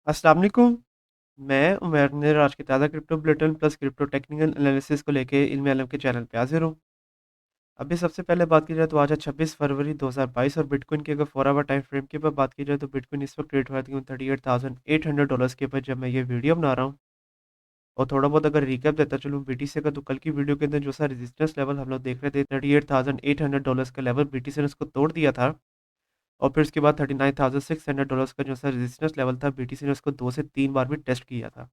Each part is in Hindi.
अस्सलाम वालेकुम। मैं उमर ने आज के ताज़ा crypto bulletin plus crypto technical analysis को लेके इल्म अलम के चैनल पे हाजिर हूँ। अभी सबसे पहले बात की जाए तो आज है 26 फरवरी 2022 और बिटकॉइन की अगर 4 आवर टाइम फ्रेम के ऊपर बात की जाए तो बिटकॉइन इस वक्त ट्रेड हुआ है $38,800 के ऊपर जब मैं ये वीडियो बना रहा हूँ। और थोड़ा बहुत अगर रिकैप देता चलूँ बीटीसी का, तो कल की वीडियो के अंदर जो सा रेजिस्टेंस लेवल हम लोग देख रहे थे $38,800 का लेवल बीटीसी ने उसको तोड़ दिया था। और फिर उसके बाद $39,600 का जो सा रेजिस्टेंस लेवल था बीटीसी ने उसको 2 से 3 बार भी टेस्ट किया था।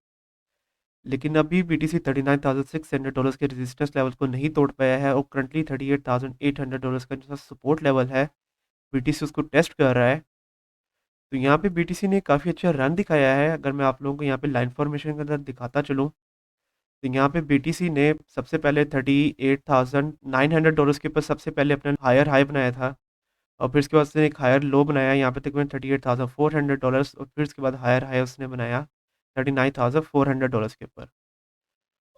लेकिन अभी बीटीसी $39,600 के रेजिस्टेंस लेवल को नहीं तोड़ पाया है और करंटली $38,800 का जो सपोर्ट लेवल है बीटीसी उसको टेस्ट कर रहा है। तो यहाँ पे बीटीसी ने काफ़ी अच्छा रन दिखाया है। अगर मैं आप लोगों को यहाँ पे लाइन फॉर्मेशन के अंदर दिखाता चलूँ तो यहाँ पे बीटीसी ने सबसे पहले $38,900 के ऊपर सबसे पहले अपना हायर हाई बनाया था। और फिर उसके बाद उसने एक हायर लो बनाया यहाँ पे तकरीबन $38,400 और फिर उसके बाद हायर हाई उसने बनाया $39,400 के ऊपर।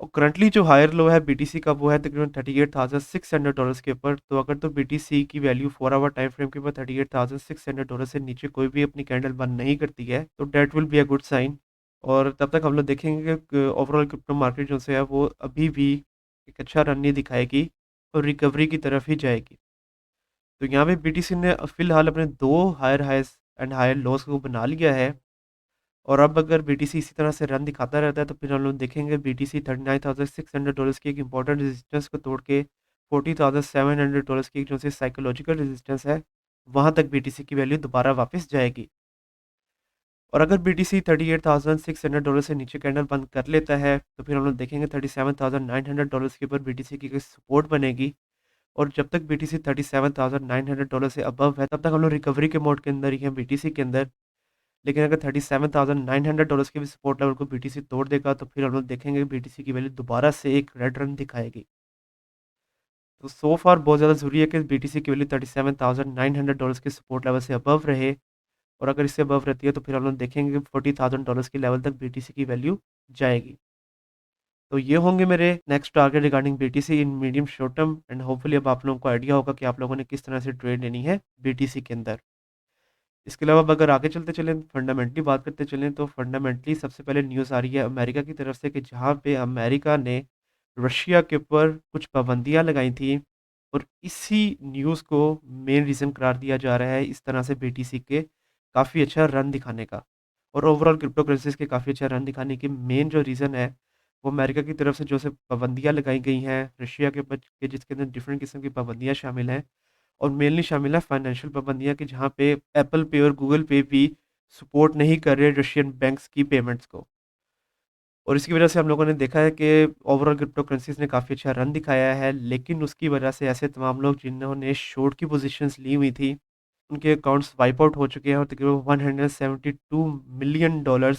और करंटली जो हायर लो है बीटीसी का वो है तकरीबन $38,600 के ऊपर। तो अगर तो बीटीसी की वैल्यू 4 आवर टाइम फ्रेम के ऊपर $38,600 से नीचे कोई भी अपनी कैंडल बंद नहीं करती है तो that will be a good sign. और तब तक हम लोग देखेंगे कि ओवरऑल क्रिप्टो मार्केट जो से है वो अभी भी एक अच्छा रन नहीं दिखाएगी और रिकवरी की तरफ ही जाएगी। तो यहाँ पे बीटीसी ने फिलहाल अपने दो higher highs and higher lows को बना लिया है। और अब अगर बीटीसी इसी तरह से रन दिखाता रहता है तो फिर हम लोग देखेंगे बीटीसी $39,600 की एक इंपॉर्टेंट रेजिस्टेंस को तोड़ के $40,700 की जो सी साइकोलॉजिकल रेजिस्टेंस है वहां तक बीटीसी की वैल्यू दोबारा वापस जाएगी। और अगर बीटीसी $38,600 से नीचे कैंडल बंद कर लेता है तो फिर हम लोग देखेंगे $37,900 के ऊपर बीटीसी की सपोर्ट बनेगी। और जब तक बीटीसी $37,900 से अबव है तब तक हम लोग रिकवरी के मोड के अंदर ही हैं बीटीसी के अंदर। लेकिन अगर $37,900 के भी सपोर्ट लेवल को बीटीसी तोड़ देगा तो फिर हम लोग देखेंगे बीटीसी की वैल्यू दोबारा से एक रेड रन दिखाएगी। तो सो फार बहुत ज़्यादा ज़रूरी है कि बीटीसी की वैल्यू $37,900 के सपोर्ट लेवल से अबव रहे। और अगर इससे अबव रहती है तो फिर हम लोग देखेंगे कि $40,000 के लेवल तक बीटीसी की वैल्यू जाएगी। तो ये होंगे मेरे next target regarding BTC in medium short term and hopefully अब आप लोगों को आइडिया होगा कि आप लोगों ने किस तरह से ट्रेड लेनी है बीटीसी के अंदर। इसके अलावा अब अगर आगे चलते चलें फंडामेंटली बात करते चलें तो फंडामेंटली सबसे पहले न्यूज़ आ रही है अमेरिका की तरफ से कि जहाँ पे अमेरिका ने रशिया के ऊपर कुछ पाबंदियाँ लगाई थी। और इसी न्यूज़ को मेन रीज़न करार दिया जा रहा है इस तरह से बीटीसी के काफ़ी अच्छा रन दिखाने का। और ओवरऑल क्रिप्टो करेंसीज के काफ़ी अच्छा रन दिखाने की मेन जो रीज़न है वो अमेरिका की तरफ से जो से पाबंदियाँ लगाई गई हैं रशिया के ऊपर के जिसके अंदर डिफरेंट किस्म की पाबंदियाँ शामिल हैं। और मेनली शामिल है फाइनेंशियल पाबंदियाँ कि जहाँ पे एप्पल पे और गूगल पे भी सपोर्ट नहीं कर रहे रशियन बैंक्स की पेमेंट्स को। और इसकी वजह से हम लोगों ने देखा है कि ओवरऑल क्रिप्टो करेंसीज ने काफ़ी अच्छा रन दिखाया है। लेकिन उसकी वजह से ऐसे तमाम लोग जिन्होंने शॉर्ट की पोजीशंस ली हुई थी उनके अकाउंट्स वाइप आउट हो चुके हैं और तकरीबन $172 मिलियन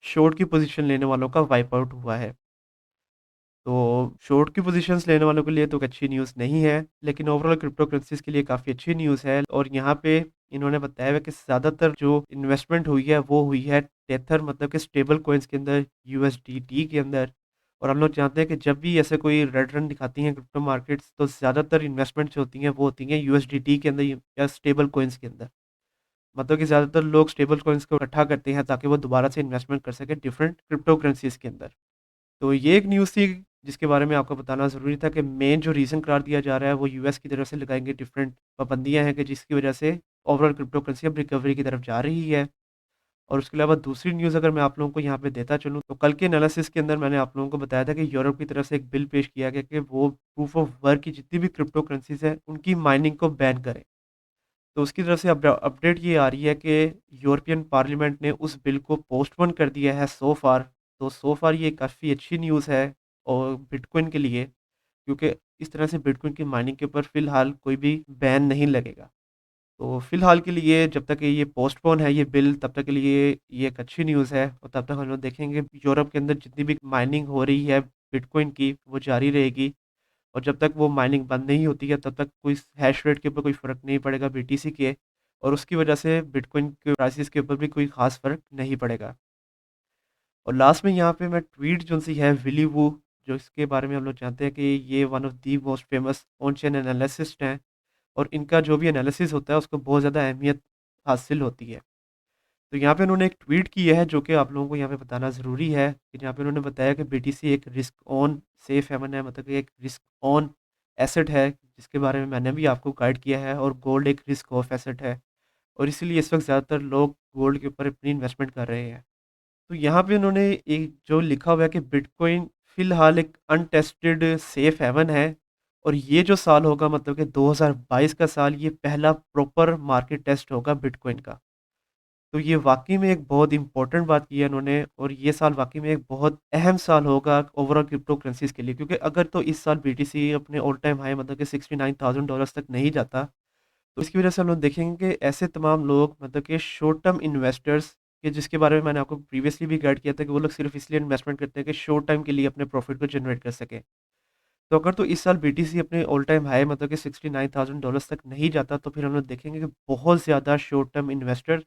शॉर्ट की पोजीशन लेने वालों का वाइप आउट हुआ है। तो शॉर्ट की पोजीशंस लेने वालों के लिए तो अच्छी न्यूज़ नहीं है, लेकिन ओवरऑल क्रिप्टो करेंसीज़ के लिए काफ़ी अच्छी न्यूज़ है। और यहाँ पे इन्होंने बताया है कि ज़्यादातर जो इन्वेस्टमेंट हुई है, वो हुई है टेथर मतलब कि स्टेबल कॉइन्स के अंदर, यूएसडीटी के अंदर। और हम लोग जानते हैं कि जब भी ऐसे कोई रेड रन दिखाती हैं क्रिप्टो मार्केट्स, तो ज़्यादातर इन्वेस्टमेंट जो होती हैं, वो होती हैं यूएसडीटी के अंदर या स्टेबल कॉइन्स के अंदर। मतलब कि ज़्यादातर लोग स्टेबल कॉइन्स को इकट्ठा करते हैं ताकि वो दोबारा से इन्वेस्टमेंट कर सकें डिफरेंट क्रिप्टो करेंसीज़ के अंदर। तो ये एक न्यूज़ थी जिसके बारे में आपको बताना ज़रूरी था कि मेन जो रीज़न करार दिया जा रहा है वो यूएस की तरफ से लगाएँगे डिफरेंट पाबंदियाँ हैं कि जिसकी वजह से ओवरऑल क्रिप्टो करेंसी अब रिकवरी की तरफ जा रही है। और उसके अलावा दूसरी न्यूज़ अगर मैं आप लोगों को यहाँ पे देता चलूँ तो कल के एनालिसिस के अंदर मैंने आप लोगों को बताया था कि यूरोप की तरफ से एक बिल पेश किया गया कि वो प्रूफ ऑफ वर्क की जितनी भी क्रिप्टो करेंसीज़ हैं उनकी माइनिंग को बैन करें। तो उसकी तरफ से अपडेट ये आ रही है कि यूरोपियन पार्लियामेंट ने उस बिल को पोस्टपोन कर दिया है सो फार। तो सो फार ये काफ़ी अच्छी न्यूज़ है और बिटकॉइन के लिए, क्योंकि इस तरह से बिटकॉइन की माइनिंग के ऊपर फ़िलहाल कोई भी बैन नहीं लगेगा। तो फ़िलहाल के लिए जब तक ये पोस्टपोन है ये बिल तब तक के लिए ये एक अच्छी न्यूज़ है और तब तक हम लोग देखेंगे यूरोप के अंदर जितनी भी माइनिंग हो रही है बिटकॉइन की वो जारी रहेगी। और जब तक वो माइनिंग बंद नहीं होती है तब तक कोई हैश रेट के ऊपर कोई फ़र्क नहीं पड़ेगा बीटीसी के। और उसकी वजह से बिटकॉइन के प्राइसेस के ऊपर भी कोई ख़ास फ़र्क नहीं पड़ेगा। और लास्ट में यहाँ पे मैं ट्वीट जो सी है विली वू, जो इसके बारे में हम लोग जानते हैं कि ये one of the most famous on chain analyst हैं। और इनका जो भी एनालिसिस होता है उसको बहुत ज़्यादा अहमियत हासिल होती है। तो यहाँ पे उन्होंने एक ट्वीट की है जो कि आप लोगों को यहाँ पे बताना ज़रूरी है कि जहाँ पे उन्होंने बताया कि बीटीसी एक रिस्क ऑन सेफ हेवन है, मतलब कि एक रिस्क ऑन एसेट है, जिसके बारे में मैंने भी आपको गाइड किया है, और गोल्ड एक रिस्क ऑफ एसेट है, और इसीलिए इस वक्त ज़्यादातर लोग गोल्ड के ऊपर अपनी इन्वेस्टमेंट कर रहे हैं। तो यहाँ पे उन्होंने एक जो लिखा हुआ है कि बिटकॉइन फ़िलहाल एक अनटेस्टेड सेफ हेवन है, और ये जो साल होगा, मतलब कि 2022 का साल, ये पहला प्रॉपर मार्केट टेस्ट होगा बिटकॉइन का। तो ये वाक़ई में एक बहुत इम्पोर्टेंट बात की है इन्होंने, और ये साल वाक़ई में एक बहुत अहम साल होगा ओवरऑल क्रिप्टो करेंसीज़ के लिए, क्योंकि अगर तो इस साल बीटीसी अपने ऑल टाइम हाई, मतलब कि $69,000 तक नहीं जाता, तो इसकी वजह से हम लोग देखेंगे कि ऐसे तमाम लोग, मतलब कि शॉर्ट टर्म इन्वेस्टर्स, के जिसके बारे में मैंने आपको प्रीवियसली भी गाइड किया था कि वो लोग सिर्फ़ इसलिए इन्वेस्टमेंट करते हैं कि शॉर्ट टाइम के लिए अपने प्रॉफ़िट को जनरेट कर सकें। तो अगर तो इस साल बीटीसी अपने ऑल टाइम हाई, मतलब कि $69,000 तक नहीं जाता, तो फिर हम लोग देखेंगे कि बहुत ज़्यादा short term investor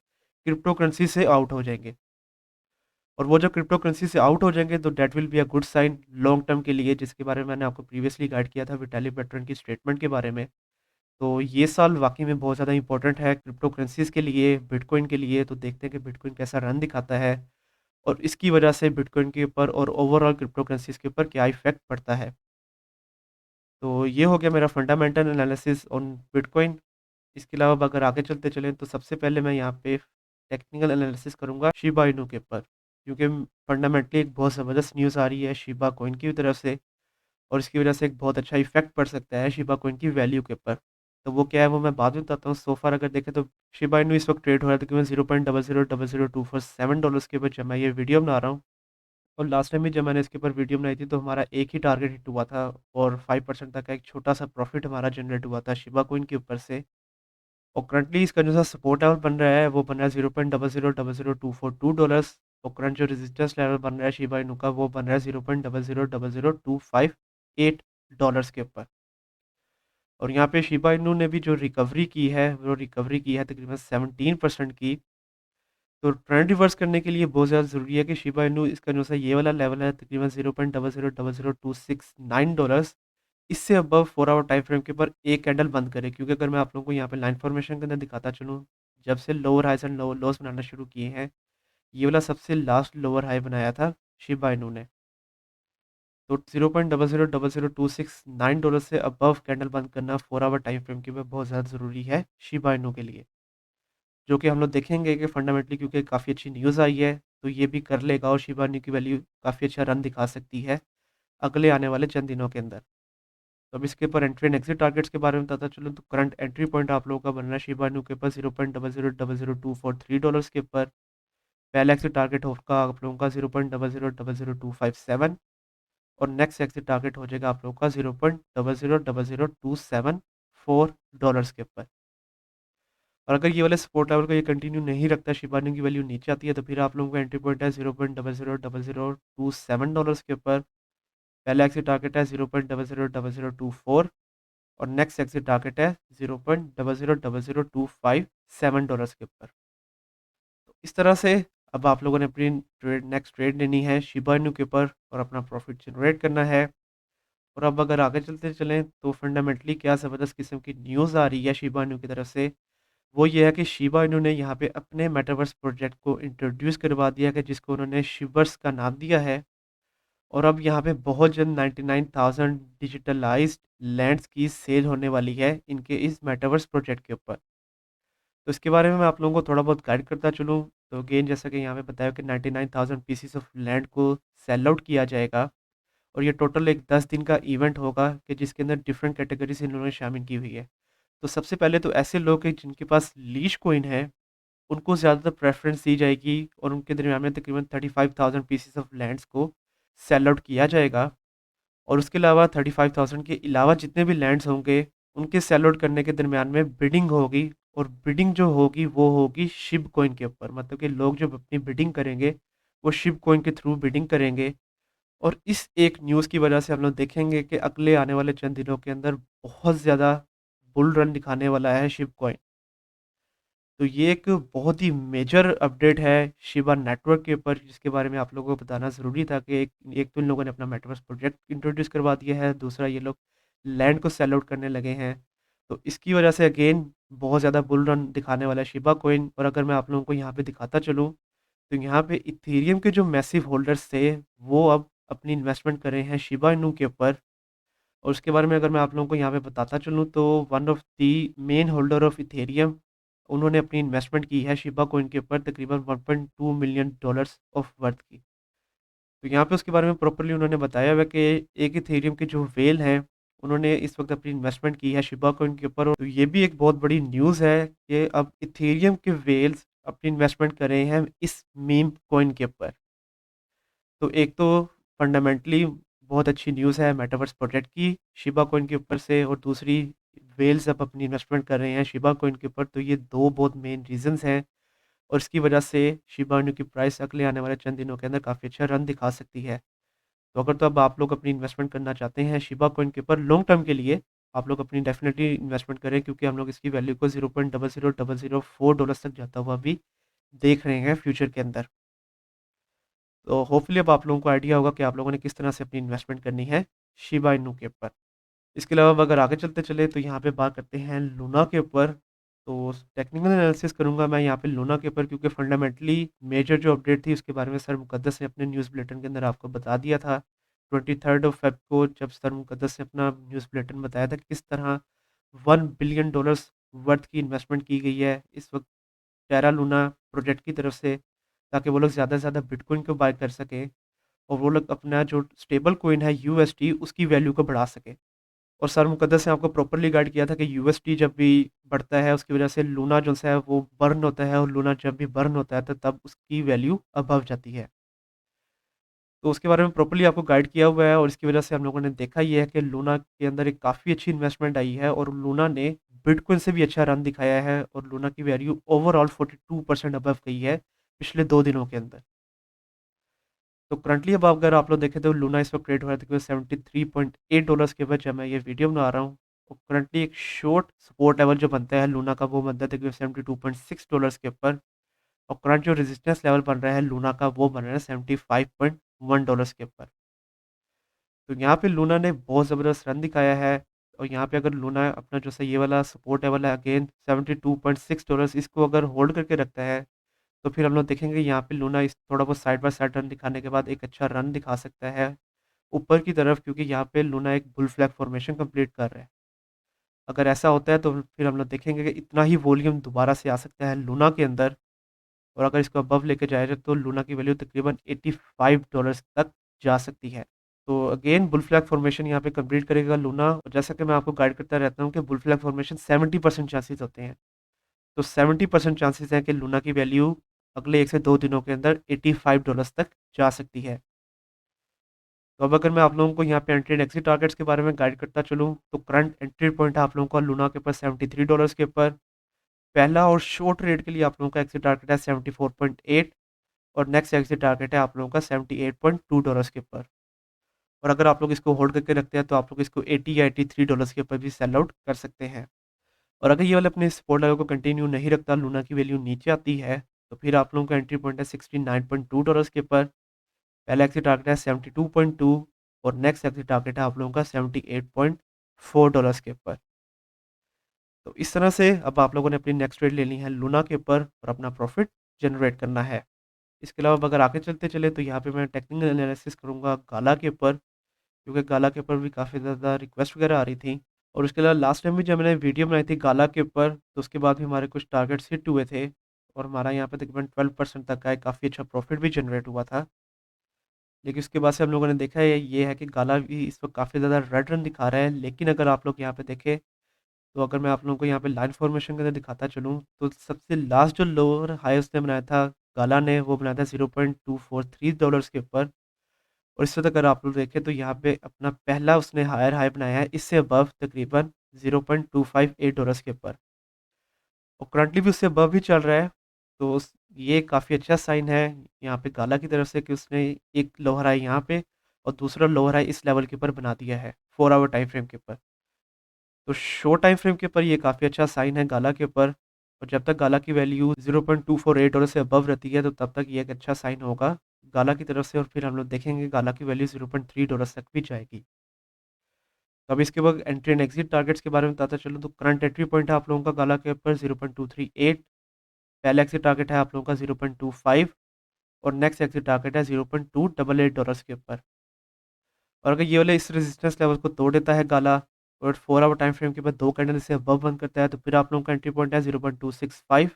crypto currency से आउट हो जाएँगे। और वो जब क्रिप्टो करेंसी से आउट हो जाएँगे, तो that will be a good sign long term के लिए, जिसके बारे में मैंने आपको प्रीवियसली गाइड किया था विटाली वेटरन की स्टेटमेंट के बारे में। तो ये साल वाक़ई में बहुत ज़्यादा इम्पोर्टेंट है क्रिप्टो करेंसीज़ के लिए, बिटकॉइन के लिए। तो देखते हैं कि बिटकॉइन कैसा रन दिखाता है, और इसकी वजह से बिटकॉइन के ऊपर और ओवरऑल क्रिप्टो करेंसीज़ के ऊपर क्या इफ़ेक्ट पड़ता है। तो ये हो गया मेरा फंडामेंटल एनालिसिस ऑन बिटकॉइन। इसके अलावा अब अगर आगे चलते चलें, तो सबसे पहले मैं यहाँ पे टेक्निकल एनालिसिस करूँगा शिबा इनू के ऊपर, क्योंकि फंडामेंटली एक बहुत ज़बरदस्त न्यूज़ आ रही है शिबा कॉइन की तरफ से, और इसकी वजह से एक बहुत अच्छा इफ़ेक्ट पड़ सकता है शिबा कॉइन की वैल्यू के ऊपर। तो वो क्या है, वो मैं बाद में बताता हूँ। सो फार अगर देखें तो शिबा इनू इस वक्त ट्रेड हो रहा है तकरीबन $0.0000247 के ऊपर जब मैं ये वीडियो बना रहा हूँ। और लास्ट टाइम भी जब मैंने इसके ऊपर वीडियो बनाई थी, तो हमारा एक ही टारगेट हिट हुआ था, और 5% तक का एक छोटा सा प्रॉफिट हमारा जनरेट हुआ था शिबा कॉइन के ऊपर से। और करंटली इसका जो सा सपोर्ट लेवल बन रहा है, वो बन रहा है $0.0000242, और करंट जो रेजिस्टेंस लेवल बन रहा है शिबा इनू का, वो बन रहा है $0.0000258 के ऊपर। और यहाँ पे शिबा इनू ने भी जो रिकवरी की है, वो रिकवरी की है तकरीबन 17% की। तो ट्रेंड रिवर्स करने के लिए बहुत ज़्यादा ज़रूरी है कि शिबा इनू, इसका जो सा ये वाला लेवल है तकरीबन $0.0000269, इससे अबव 4 आवर टाइम फ्रेम के ऊपर एक कैंडल बंद करे। क्योंकि अगर मैं आप लोगों को यहाँ पे लाइन फॉर्मेशन के अंदर दिखाता चलूँ, जब से लोअर हाइस एंड लोस बनाना शुरू किए हैं, ये वाला सबसे लास्ट लोअर हाई बनाया था शिबा इनू ने। तो $0.0000269 से अबव कैंडल बंद करना 4 आवर टाइम फ्रेम के ऊपर बहुत ज़्यादा ज़रूरी है शिबा इनू के लिए। जो कि हम लोग देखेंगे कि फंडामेंटली, क्योंकि काफ़ी अच्छी न्यूज़ आई है, तो ये भी कर लेगा, और शिबा इनू की वैल्यू काफ़ी अच्छा रन दिखा सकती है अगले आने वाले चंद दिनों के अंदर। तो अब इसके ऊपर एंट्री एंड एग्जिट टारगेट्स के बारे में बताता चलूँ, तो करंट एंट्री पॉइंट आप लोगों का बनना है शिबा इनू के ऊपर $0.0000243 के ऊपर। पहला एग्जिट टारगेट होगा आप लोगों का $0.0000257, और नेक्स्ट एग्जिट टारगेट हो जाएगा आप लोगों का $0.0000274 के ऊपर। और अगर ये वाले सपोर्ट लेवल को ये कंटिन्यू नहीं रखता, शिबा इनू की वैल्यू नीचे आती है, तो फिर आप लोगों का एंट्री पॉइंट है $0.00027 के ऊपर। पहला एग्जिट टारगेट है $0.00024, और नेक्स्ट एग्जिट टारगेट है $0.0000257 के ऊपर। तो इस तरह से अब आप लोगों ने अपनी नेक्स्ट ट्रेड लेनी है शिबा इनू के ऊपर, और अपना प्रॉफिट जनरेट करना है। और अब अगर आगे चलते चलें, तो फंडामेंटली क्या ज़बरदस्त किस्म की न्यूज़ आ रही है शिबा इनू की तरफ से, वो ये है कि शिबा इनू ने यहाँ पे अपने मेटावर्स प्रोजेक्ट को इंट्रोड्यूस करवा दिया है, जिसको उन्होंने शिवर्स का नाम दिया है। और अब यहाँ पे बहुत जल्द 99,000 डिजिटलाइज्ड लैंड्स की सेल होने वाली है इनके इस मेटावर्स प्रोजेक्ट के ऊपर। तो इसके बारे में मैं आप लोगों को थोड़ा बहुत गाइड करता चलूँ, तो अगेन जैसा कि यहाँ पे बताया कि 99,000 पीसीस ऑफ लैंड को सेल आउट किया जाएगा, और ये टोटल एक 10 दिन का इवेंट होगा कि जिसके अंदर डिफरेंट कैटेगरीज इन्होंने शामिल की हुई है। तो सबसे पहले तो ऐसे लोग हैं जिनके पास लीश कॉइन है, उनको ज़्यादातर प्रेफ़रेंस दी जाएगी, और उनके दरमियान में तकरीबन 35,000 पीसेस ऑफ लैंड्स को सेल आउट किया जाएगा। और उसके अलावा 35,000 के अलावा जितने भी लैंड्स होंगे, उनके सेल आउट करने के दरमियान में बिडिंग होगी, और बिडिंग जो होगी वो होगी शिब कॉइन के ऊपर। मतलब कि लोग जब अपनी बिडिंग करेंगे, वो शिब कॉइन के थ्रू बिडिंग करेंगे। और इस एक न्यूज़ की वजह से हम लोग देखेंगे कि अगले आने वाले चंद दिनों के अंदर बहुत ज़्यादा बुल रन दिखाने वाला है शिब कॉइन। तो ये एक बहुत ही मेजर अपडेट है शिबा नेटवर्क के ऊपर, जिसके बारे में आप लोगों को बताना ज़रूरी था कि एक एक तो इन लोगों ने अपना मेटावर्स प्रोजेक्ट इंट्रोड्यूस करवा दिया है, दूसरा ये लोग लैंड को सेल आउट करने लगे हैं। तो इसकी वजह से अगेन बहुत ज़्यादा बुल रन दिखाने वाला है शिबा कॉइन। और अगर मैं आप लोगों को यहाँ पे दिखाता चलूँ, तो यहाँ पे इथेरियम के जो मैसिव होल्डर्स थे, वो अब अपनी इन्वेस्टमेंट कर रहे हैं शिबा इनू के ऊपर। और उसके बारे में अगर मैं आप लोगों को यहाँ पे बताता चलूँ, तो one of the main holder of Ethereum, उन्होंने अपनी इन्वेस्टमेंट की है शिबा कॉइन के ऊपर तकरीबन 1.2 मिलियन डॉलर्स ऑफ वर्थ की। तो यहाँ पे उसके बारे में प्रॉपर्ली उन्होंने बताया हुआ है कि एक इथेरियम के जो व्हेल हैं, उन्होंने इस वक्त अपनी इन्वेस्टमेंट की है शिबा कॉइन के ऊपर। और तो ये भी एक बहुत बड़ी न्यूज़ है कि अब इथेरियम के व्हेल्स अपनी इन्वेस्टमेंट कर रहे हैं इस मीम कॉइन के ऊपर। तो एक तो फंडामेंटली बहुत अच्छी न्यूज़ है मेटावर्स प्रोजेक्ट की शिबा कॉइन के ऊपर से, और दूसरी व्हेल्स अब अपनी इन्वेस्टमेंट कर रहे हैं शिबा कॉइन के ऊपर। तो ये दो बहुत मेन रीजंस हैं, और इसकी वजह से शिबा इनू की प्राइस अगले आने वाले चंद दिनों के अंदर काफ़ी अच्छा रन दिखा सकती है। तो अगर तो अब आप लोग अपनी इन्वेस्टमेंट करना चाहते हैं शिबा कॉइन के ऊपर लॉन्ग टर्म के लिए, आप लोग अपनी डेफिनेटली इन्वेस्टमेंट करें, क्योंकि हम लोग इसकी वैल्यू को 0.00004 डॉलर्स तक जाता हुआ भी देख रहे हैं फ्यूचर के अंदर। तो होपफुली अब आप लोगों को आइडिया होगा कि आप लोगों ने किस तरह से अपनी इन्वेस्टमेंट करनी है शिबा इनू के ऊपर। इसके अलावा अब अगर आगे चलते चले, तो यहाँ पे बात करते हैं लूना के ऊपर। तो टेक्निकल एनालिसिस करूँगा मैं यहाँ पे लूना के ऊपर, क्योंकि फंडामेंटली मेजर जो अपडेट थी उसके बारे में सर मुकद्दस ने अपने न्यूज़ बुलेटिन के अंदर आपको बता दिया था। 23 फेब को जब सर मुकद्दस ने अपना न्यूज़ बुलेटिन बताया था कि किस तरह 1 बिलियन डॉलर्स वर्थ की इन्वेस्टमेंट की गई है इस वक्त टेरा लूना प्रोजेक्ट की तरफ से, ताकि वो लोग ज़्यादा से ज़्यादा बिटकॉइन को बाय कर सकें, और वो लोग अपना जो स्टेबल कॉइन है यूएसटी उसकी वैल्यू को बढ़ा सकें। और सर मुकद्दस ने आपको प्रॉपर्ली गाइड किया था कि यूएसटी जब भी बढ़ता है उसकी वजह से लूना जो सा है वो बर्न होता है, और लूना जब भी बर्न होता है तो तब उसकी वैल्यू अबव जाती है। तो उसके बारे में प्रॉपर्ली आपको गाइड किया हुआ है, और इसकी वजह से हम लोगों ने देखा ये है कि लूना के अंदर एक काफ़ी अच्छी इन्वेस्टमेंट आई है, और लूना ने बिटकॉइन से भी अच्छा रन दिखाया है, और लूना की वैल्यू ओवरऑल 42% अबव गई है पिछले 2 दिनों के अंदर। तो करंटली अब अगर आप लोग देखें तो लूना इस वक्त ट्रेड हो रहा है तकरीबन $73.8 के ऊपर जब मैं ये वीडियो बना रहा हूँ। और करंटली एक शॉर्ट सपोर्ट लेवल जो बनता है लूना का, वो बनता है तकरीबन $72.6 के ऊपर। और करंट जो रेजिस्टेंस लेवल बन रहा है लूना का, वो बन रहा है $75.1 के ऊपर। तो यहाँ पे लूना ने बहुत ज़बरदस्त रन दिखाया है। और यहाँ पे अगर लूना अपना जो सा ये वाला सपोर्ट लेवल है अगेन $72.6, इसको अगर होल्ड करके रखता है, तो फिर हम लोग देखेंगे यहाँ पे लूना इस थोड़ा बहुत साइड बाय साइड रन दिखाने के बाद एक अच्छा रन दिखा सकता है ऊपर की तरफ, क्योंकि यहाँ पे लूना एक बुल फ्लैग फॉर्मेशन कंप्लीट कर रहा है। अगर ऐसा होता है तो फिर हम लोग देखेंगे कि इतना ही वॉल्यूम दोबारा से आ सकता है लूना के अंदर। और अगर इसको अबव लेके जाया जाए तो लूना की वैल्यू तकरीबन $85 तक जा सकती है। तो अगेन बुल फ्लैग फॉर्मेशन यहाँ पे कंप्लीट करेगा लूना, और जैसा कि मैं आपको गाइड करता रहता हूँ कि बुल फ्लैग फॉर्मेशन 70% चांसेस होते हैं। तो 70% चांसेस हैं कि लूना की वैल्यू अगले 1 से 2 दिनों के अंदर $85 तक जा सकती है। तो अब अगर मैं आप लोगों को यहाँ पे एंट्री एंड एग्जिट टारगेट्स के बारे में गाइड करता चलूँ, तो करंट एंट्री पॉइंट है आप लोगों का लूना के ऊपर $73 के ऊपर। पहला और शॉर्ट रेट के लिए आप लोगों का एग्जिट टारगेट है 74.8, और नेक्स्ट एग्जिट टारगेट है आप लोगों का $78.2 के ऊपर। और अगर आप लोग इसको होल्ड करके रखते हैं तो आप लोग इसको 80 या $83 के ऊपर भी सेल आउट कर सकते हैं। और अगर ये वाले अपने सपोर्ट लेवल को कंटिन्यू नहीं रखता, लूना की वैल्यू नीचे आती है, तो फिर आप लोगों का एंट्री पॉइंट है $69.2 के ऊपर। पहला एक्सिट टारगेट है 72.2, और नेक्स्ट एक्सिट टारगेट है आप लोगों का $78.4 के ऊपर। तो इस तरह से अब आप लोगों ने अपनी नेक्स्ट ट्रेड लेनी है लूना के ऊपर और अपना प्रॉफिट जनरेट करना है। इसके अलावा अगर आगे चलते चले, तो यहाँ पे मैं टेक्निकल एनालिसिस करूँगा गाला के ऊपर, क्योंकि गाला के ऊपर भी काफ़ी ज़्यादा रिक्वेस्ट वगैरह आ रही थी। और उसके अलावा लास्ट टाइम भी जब मैंने वीडियो बनाई थी गाला के ऊपर, तो उसके बाद भी हमारे कुछ टारगेट्स हिट हुए थे, और हमारा यहाँ पे तकरीबन 12% तक का एक काफ़ी अच्छा प्रॉफिट भी जनरेट हुआ था। लेकिन उसके बाद से हम लोगों ने देखा है ये है कि गाला भी इस वक्त काफ़ी ज़्यादा रेड रन दिखा रहा है। लेकिन अगर आप लोग यहाँ पे देखें, तो अगर मैं आप लोगों को यहाँ पे लाइन फॉर्मेशन के अंदर दिखाता चलूँ, तो सबसे लास्ट जो लोअर हाई उसने बनाया था गाला ने, वो बनाया था $0.243 के ऊपर। और इस वक्त अगर आप लोग देखें तो यहाँ पे अपना पहला उसने हायर हाई बनाया है इससे अबव तकरीबन $0.258 के ऊपर, और करंटली भी उससे अबव ही चल रहा है। तो ये काफ़ी अच्छा साइन है यहाँ पे गाला की तरफ से कि उसने एक लोअर हाई यहाँ पे और दूसरा लोअर हाई इस लेवल के ऊपर बना दिया है 4 आवर टाइम फ्रेम के ऊपर। तो शॉर्ट टाइम फ्रेम के ऊपर ये काफ़ी अच्छा साइन है गाला के ऊपर। और जब तक गाला की वैल्यू $0.248 से अबव रहती है, तो तब तक ये एक अच्छा साइन होगा गाला की तरफ से। और फिर हम लोग देखेंगे गाला की वैल्यू $0.3 तक भी जाएगी। तो अब इसके बाद एंट्री एंड एग्जिट टारगेट्स के बारे में बताता चलूँ तो करंट एंट्री पॉइंट है आप लोगों का गाला के ऊपर 0.238, पहला एग्जिट टारगेट है आप लोगों का 0.25 और नेक्स्ट एग्जिट टारगेट है $0.288 के ऊपर। और अगर ये वाले इस रेजिस्टेंस लेवल को तोड़ देता है गाला और 4 आवर टाइम फ्रेम के बाद 2 कैंडल इसे अबव बंद करता है तो फिर आप लोगों का एंट्री पॉइंट है 0.265,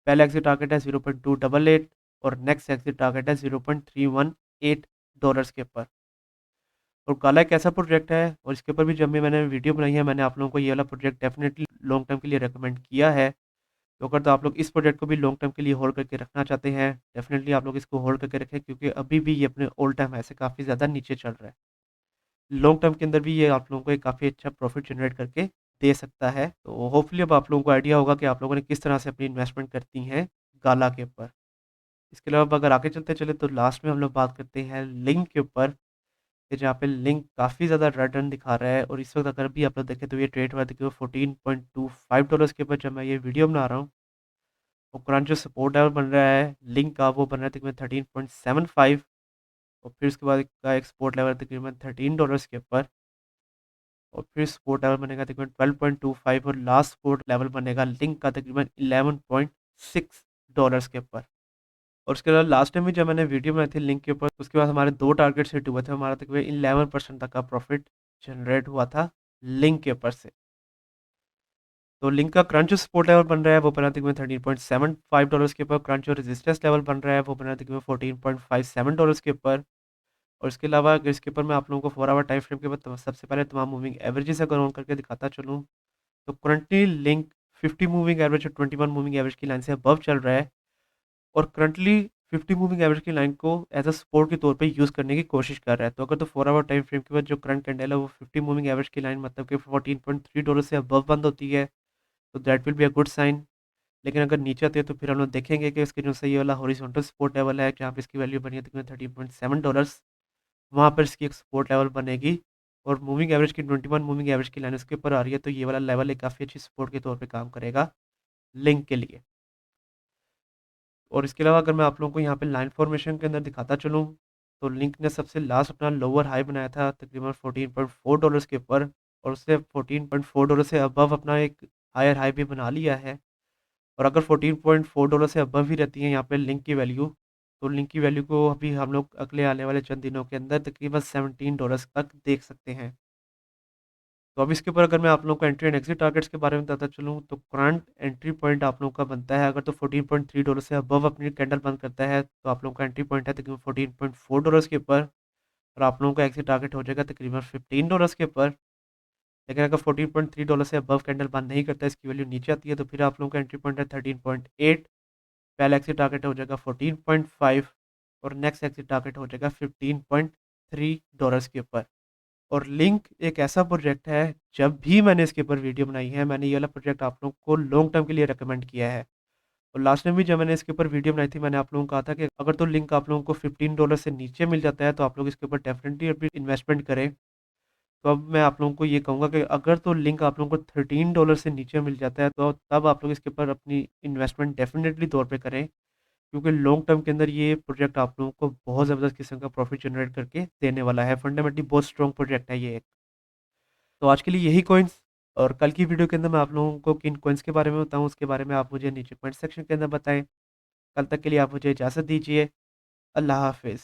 पहला एग्जिट टारगेट है 0.288 और नेक्स्ट एग्जिट टारगेट है $0.318 के ऊपर। और काला एक ऐसा प्रोजेक्ट है और इसके ऊपर भी जब भी मैंने वीडियो बनाई है मैंने आप लोगों को ये वाला प्रोजेक्ट डेफिनेटली लॉन्ग टर्म के लिए रिकमेंड किया है। तो अगर तो आप लोग इस प्रोजेक्ट को भी लॉन्ग टर्म के लिए होल्ड करके रखना चाहते हैं डेफिनेटली आप लोग इसको होल्ड करके रखें क्योंकि अभी भी ये अपने ऑल टाइम हाई से काफ़ी ज़्यादा नीचे चल रहा है। लॉन्ग टर्म के अंदर भी ये आप लोगों को एक काफ़ी अच्छा प्रॉफिट जनरेट करके दे सकता है। तो होपफुली अब आप लोगों को आइडिया होगा कि आप लोगों ने किस तरह से अपनी इन्वेस्टमेंट करती हैं गाला के ऊपर। इसके अलावा अगर आगे चलते चले तो लास्ट में हम लोग बात करते हैं लिंक के ऊपर कि जहाँ पे लिंक काफ़ी ज़्यादा रिटर्न दिखा रहा है और इस वक्त अगर भी आप लोग देखें तो ये ट्रेड हुआ देखिए $14.25 के ऊपर जब मैं ये वीडियो बना रहा हूँ। और करंट जो सपोर्ट लेवल बन रहा है लिंक का वो बन रहा है तकरीबन 13.75 और फिर उसके बाद का एक सपोर्ट लेवल तकरीबन $13 के ऊपर और फिर सपोर्ट लेवल बनेगा तकरीबन 12.25 और लास्ट सपोर्ट लेवल बनेगा लिंक का तकरीबन $11.6 के ऊपर। और उसके अलावा लास्ट टाइम भी जब मैंने वीडियो बनाई थी लिंक के ऊपर उसके बाद हमारे 2 टारगेट्स हिट हुए थे, हमारा तकरीबन 11% तक का प्रॉफिट जनरेट हुआ था लिंक के ऊपर से। तो लिंक का क्रंच जो सपोर्ट लेवल बन रहा है वो बना तकरीबन $13.75 के ऊपर, क्रंच जो रेजिस्टेंस लेवल बन रहा है वो बना तकरीबन $14.57 के ऊपर। और इसके अलावा अगर इसके ऊपर मैं आप लोगों को 4 आवर टाइम फ्रेम के बाद सबसे पहले तमाम मूविंग एवरेजेस अगर ऑन करके दिखाता चलूँ तो करंटली लिंक 50 मूविंग एवरेज और 21 मूविंग एवरेज की लाइन से अबव चल रहा है और करंटली 50 मूविंग एवरेज की लाइन को एज अ सपोर्ट के तौर पे यूज़ करने की कोशिश कर रहा है। तो अगर तो 4 आवर टाइम फ्रेम के बाद जो करंट कैंडल है वो 50 मूविंग एवरेज की लाइन मतलब कि $14.3 से अबव बंद होती है तो that will be a good sign. लेकिन अगर नीचे आती है तो फिर हम लोग देखेंगे कि इसके जो सही वाला हॉरिजॉन्टल सपोर्ट लेवल है जहाँ पे इसकी वैल्यू बनी है तकरीबन $13.7, वहाँ पर इसकी एक सपोर्ट लेवल बनेगी और मूविंग एवरेज की 21 मूविंग एवरेज की लाइन उसके ऊपर आ रही है तो ये वाला लेवल एक काफ़ी अच्छी सपोर्ट के तौर पे काम करेगा लिंक के लिए। और इसके अलावा अगर मैं आप लोगों को यहाँ पे लाइन फॉर्मेशन के अंदर दिखाता चलूँ तो लिंक ने सबसे लास्ट अपना लोअर हाई बनाया था तकरीबन $14.4 के ऊपर और उससे $14.4 से अबव अपना एक हायर हाई भी बना लिया है। और अगर $14.4 से अबव ही रहती है यहाँ पे लिंक की वैल्यू तो लिंक की वैल्यू को अभी हम लोग अगले आने वाले चंद दिनों के अंदर तकरीबन $17 तक देख सकते हैं। तो अब इसके ऊपर अगर मैं आप लोगों को एंट्री एंड एग्जिट टारगेट्स के बारे में बताता चलूँ तो करंट एंट्री पॉइंट आप लोगों का बनता है अगर तो $14.3 से अबव अपनी कैंडल बंद करता है तो आप लोगों का एंट्री पॉइंट है तकरीबन $14.4 के ऊपर और आप लोगों का एग्जिट टारगेट हो जाएगा तकरीबन $15 के ऊपर। लेकिन अगर $14.3 से अबव कैंडल बंद नहीं करता है इसकी वैल्यू नीचे आती है तो फिर आप लोगों का एंट्री पॉइंट है 13.8, पहला एग्जिट टारगेट हो जाएगा 14.5 और नेक्स्ट एग्जिट टारगेट हो जाएगा $15.3 के ऊपर। और लिंक एक ऐसा प्रोजेक्ट है जब भी मैंने इसके ऊपर वीडियो बनाई है मैंने ये वाला प्रोजेक्ट आप लोगों को लॉन्ग टर्म के लिए रिकमेंड किया है। और लास्ट टाइम भी जब मैंने इसके ऊपर वीडियो बनाई थी मैंने आप लोगों को कहा था कि अगर तो लिंक आप लोगों को $15 से नीचे मिल जाता है तो आप लोग इसके ऊपर डेफिनेटली अपनी इन्वेस्टमेंट करें। तो अब मैं आप लोगों को ये कहूँगा कि अगर तो लिंक आप लोगों को $13 से नीचे मिल जाता है तो तब आप लोग इसके ऊपर अपनी इन्वेस्टमेंट डेफिनेटली तौर पे करें क्योंकि लॉन्ग टर्म के अंदर ये प्रोजेक्ट आप लोगों को बहुत ज़बरदस्त किस्म का प्रॉफिट जनरेट करके देने वाला है। फंडामेंटली बहुत स्ट्रॉन्ग प्रोजेक्ट है ये एक। तो आज के लिए यही कॉइन्स और कल की वीडियो के अंदर मैं आप लोगों को किन कॉइन्स के बारे में बताऊँ उसके बारे में आप मुझे नीचे कमेंट सेक्शन के अंदर बताएं। कल तक के लिए आप मुझे इजाज़त दीजिए। अल्लाह हाफिज़।